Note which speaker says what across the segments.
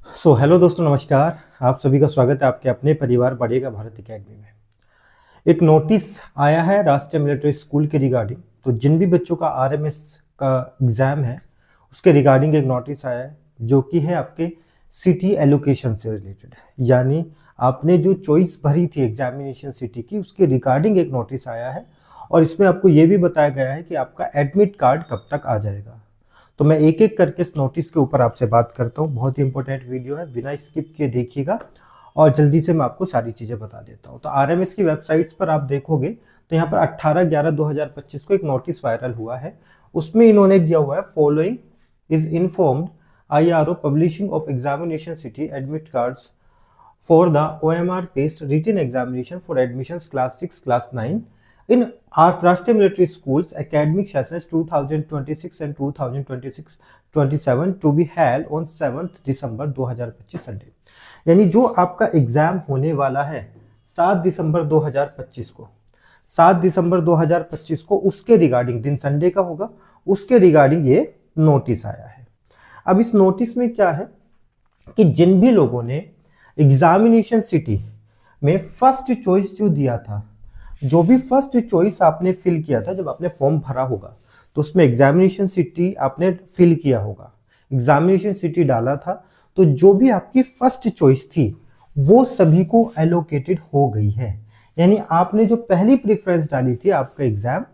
Speaker 1: Hello दोस्तों, नमस्कार। आप सभी का स्वागत है आपके अपने परिवार बढ़ेगा भारत एकेडमी में। एक नोटिस आया है राष्ट्रीय मिलिट्री स्कूल के रिगार्डिंग। तो जिन भी बच्चों का आरएमएस का एग्ज़ाम है उसके रिगार्डिंग एक नोटिस आया है, जो कि है आपके सिटी एलोकेशन से रिलेटेड। यानी आपने जो चॉइस भरी थी एग्जामिनेशन सिटी की, उसके रिगार्डिंग एक नोटिस आया है और इसमें आपको ये भी बताया गया है कि आपका एडमिट कार्ड कब तक आ जाएगा। तो मैं एक एक करके इस नोटिस के ऊपर आपसे बात करता हूँ। बहुत ही इंपॉर्टेंट वीडियो है, बिना स्किप किए देखिएगा और जल्दी से मैं आपको सारी चीज़ें बता देता हूँ। तो आरएमएस की वेबसाइट्स पर आप देखोगे तो यहाँ पर 18/11/2025 को एक नोटिस वायरल हुआ है। उसमें इन्होंने दिया हुआ है, following is informed IRO publishing of examination city admit cards for the OMR based written examination for admissions class 6 class 9 in our Rashtriya military schools academic sessions 2026 and 2026-27 to be held on 7th December 2025 Sunday. यानी जो आपका exam होने वाला है 7 दिसंबर 2025 को, 7 दिसंबर 2025 को उसके regarding, दिन संडे का होगा, उसके रिगार्डिंग ये नोटिस आया है। अब इस नोटिस में क्या है कि जिन भी लोगों ने एग्जामिनेशन सिटी में फर्स्ट चॉइस जो दिया था, जो भी फर्स्ट चॉइस आपने फिल किया था जब आपने फॉर्म भरा होगा, तो उसमें एग्जामिनेशन सिटी आपने फिल किया होगा, एग्जामिनेशन सिटी डाला था, तो जो भी आपकी फर्स्ट चॉइस थी वो सभी को एलोकेटेड हो गई है। यानी आपने जो पहली प्रेफरेंस डाली थी, आपका एग्जाम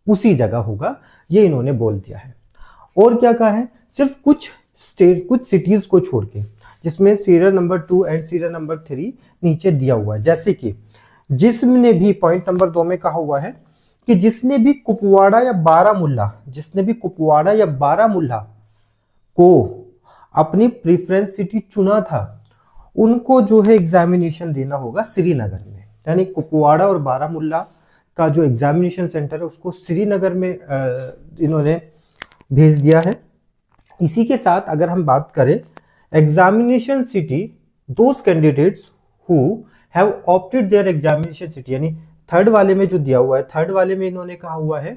Speaker 1: उसी जगह होगा, ये इन्होंने बोल दिया है। और क्या कहा है, सिर्फ कुछ स्टेट, कुछ सिटीज को छोड़ के, जिसमें serial number 2 and serial number 3 नीचे दिया हुआ है। जैसे कि जिसने भी, पॉइंट नंबर 2 में कहा हुआ है कि जिसने भी कुपवाड़ा या बारामुल्ला, जिसने भी कुपवाड़ा या बारामुल्ला को अपनी प्रेफरेंस सिटी चुना था, उनको जो है एग्जामिनेशन देना होगा श्रीनगर में। यानी कुपवाड़ा और बारामुल्ला का जो एग्जामिनेशन सेंटर है उसको श्रीनगर में इन्होंने भेज दिया है। इसी के साथ अगर हम बात करें examination city, those candidates who have opted their examination city, यानी थर्ड वाले में जो दिया हुआ है, थर्ड वाले में इन्होंने कहा हुआ है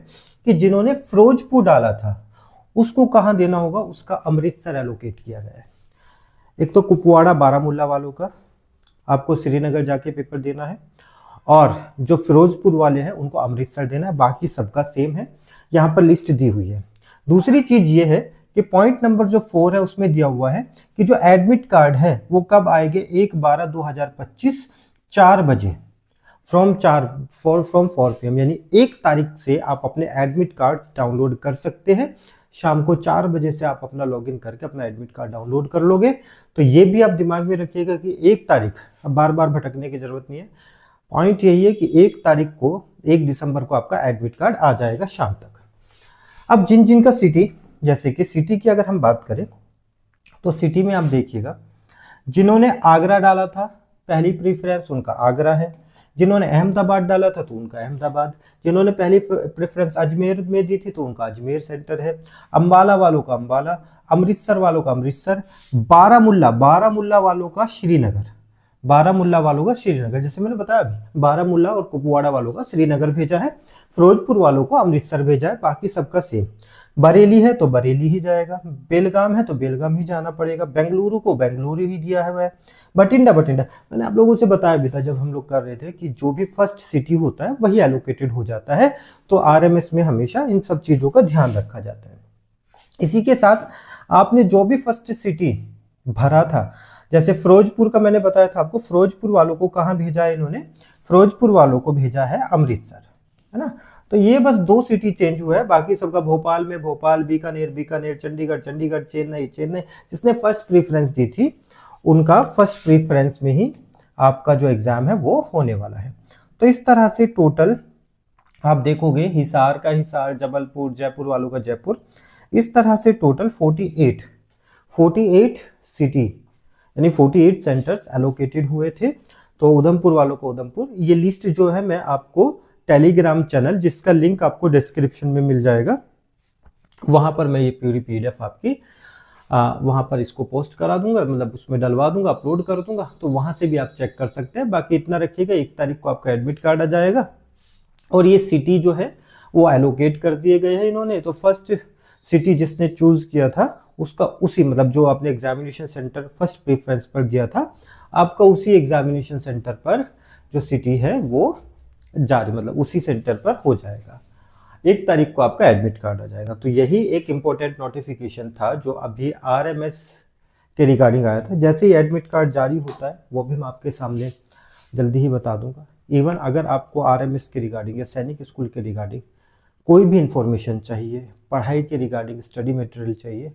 Speaker 1: कि जिन्होंने फिरोजपुर डाला था उसको कहां देना होगा, उसका अमृतसर एलोकेट किया गया है। एक तो कुपवाड़ा बारामुल्ला वालों का आपको श्रीनगर जाके पेपर देना है, और जो फिरोजपुर वाले हैं उनको अमृतसर देना है। बाकी सबका सेम है, यहाँ पर लिस्ट दी हुई है। दूसरी चीज ये है कि पॉइंट नंबर जो 4 है उसमें दिया हुआ है कि जो एडमिट कार्ड है वो कब आएंगे, 1/12/2025 4 बजे, फ्रॉम 4 PM, यानी 1 तारीख से आप अपने एडमिट कार्ड्स डाउनलोड कर सकते हैं। शाम को 4 बजे से आप अपना लॉगिन करके अपना एडमिट कार्ड डाउनलोड कर लोगे। तो ये भी आप दिमाग में रखिएगा कि 1 तारीख, अब बार बार भटकने की जरूरत नहीं है, पॉइंट यही है कि 1 तारीख को, 1 दिसंबर को आपका एडमिट कार्ड आ जाएगा शाम तक। अब जिन जिन का सिटी, जैसे कि सिटी की अगर हम बात करें तो सिटी में आप देखिएगा, जिन्होंने आगरा डाला था पहली प्रेफरेंस, उनका आगरा है। जिन्होंने अहमदाबाद डाला था तो उनका अहमदाबाद। जिन्होंने पहली प्रेफरेंस अजमेर में दी थी तो उनका अजमेर सेंटर है। अंबाला वालों का अंबाला, अमृतसर वालों का अमृतसर, बारामुल्ला वालों का श्रीनगर, बारामुल्ला वालों का श्रीनगर, जैसे मैंने बताया अभी, बारामुल्ला और कुपवाड़ा वालों का श्रीनगर भेजा है, फिरोजपुर वालों को अमृतसर भेजा है, बाकी सबका सेम। बरेली है तो बरेली ही जाएगा, बेलगाम है तो बेलगाम ही जाना पड़ेगा, बेंगलुरु को बेंगलुरु ही दिया है। बठिंडा मैंने आप लोगों से बताया भी था जब हम लोग कर रहे थे कि जो भी फर्स्ट सिटी होता है वही एलोकेटेड हो जाता है। तो आरएमएस में हमेशा इन सब चीजों का ध्यान रखा जाता है। इसी के साथ आपने जो भी फर्स्ट सिटी भरा था, जैसे फिरोजपुर का मैंने बताया था आपको, फिरोजपुर वालों को कहाँ भेजा है इन्होंने, फिरोजपुर वालों को भेजा है अमृतसर, है ना। तो ये बस 2 सिटी चेंज हुआ है, बाकी सबका भोपाल में भोपाल, बीकानेर, चंडीगढ़, चेन्नई। जिसने फर्स्ट प्रेफरेंस दी थी उनका फर्स्ट प्रेफरेंस में ही आपका जो एग्जाम है वो होने वाला है। तो इस तरह से टोटल आप देखोगे, हिसार का हिसार, जबलपुर, जयपुर वालों का जयपुर, इस तरह से टोटल 48 सिटी यानी 48 सेंटर्स एलोकेटेड हुए थे। तो उधमपुर वालों को उधमपुर, ये लिस्ट जो है मैं आपको टेलीग्राम चैनल, जिसका लिंक आपको डिस्क्रिप्शन में मिल जाएगा, वहां पर मैं ये पूरी PDF आपकी वहां पर इसको पोस्ट करा दूंगा, मतलब उसमें डलवा दूंगा, अपलोड कर दूंगा, तो वहां से भी आप चेक कर सकते हैं। बाकी इतना रखिएगा, 1 तारीख को आपका एडमिट कार्ड आ जाएगा और ये सिटी जो है वो एलोकेट कर दिए गए हैं इन्होंने। तो फर्स्ट सिटी जिसने चूज किया था उसका उसी मतलब जो आपने एग्जामिनेशन सेंटर फर्स्ट प्रेफरेंस पर दिया था, आपका उसी एग्जामिनेशन सेंटर पर जो सिटी है वो जारी मतलब उसी सेंटर पर हो जाएगा। 1 तारीख को आपका एडमिट कार्ड आ जाएगा। तो यही एक इम्पोर्टेंट नोटिफिकेशन था जो अभी आरएमएस के रिगार्डिंग आया था। जैसे ही एडमिट कार्ड जारी होता है वो भी मैं आपके सामने जल्दी ही बता दूंगा। इवन अगर आपको आरएमएस के रिगार्डिंग या सैनिक स्कूल के रिगार्डिंग कोई भी इंफॉर्मेशन चाहिए, पढ़ाई के रिगार्डिंग स्टडी मटेरियल चाहिए,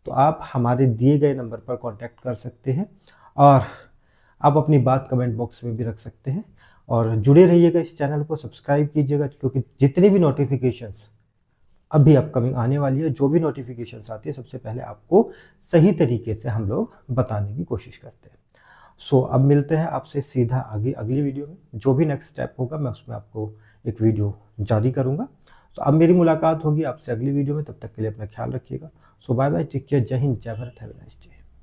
Speaker 1: तो आप हमारे दिए गए नंबर पर कांटेक्ट कर सकते हैं और आप अपनी बात कमेंट बॉक्स में भी रख सकते हैं। और जुड़े रहिएगा, इस चैनल को सब्सक्राइब कीजिएगा, क्योंकि जितनी भी नोटिफिकेशंस अभी अपकमिंग आने वाली है, जो भी नोटिफिकेशंस आती है सबसे पहले आपको सही तरीके से हम लोग बताने की कोशिश करते हैं। सो अब मिलते हैं आपसे सीधा आगे अगली वीडियो में। जो भी नेक्स्ट स्टेप होगा मैं उसमें आपको एक वीडियो जारी करूंगा। तो अब मेरी मुलाकात होगी आपसे अगली वीडियो में, तब तक के लिए अपना ख्याल रखिएगा। सो बाय बाय, टेक केयर, जय हिंद, जय Bharat, have a nice day.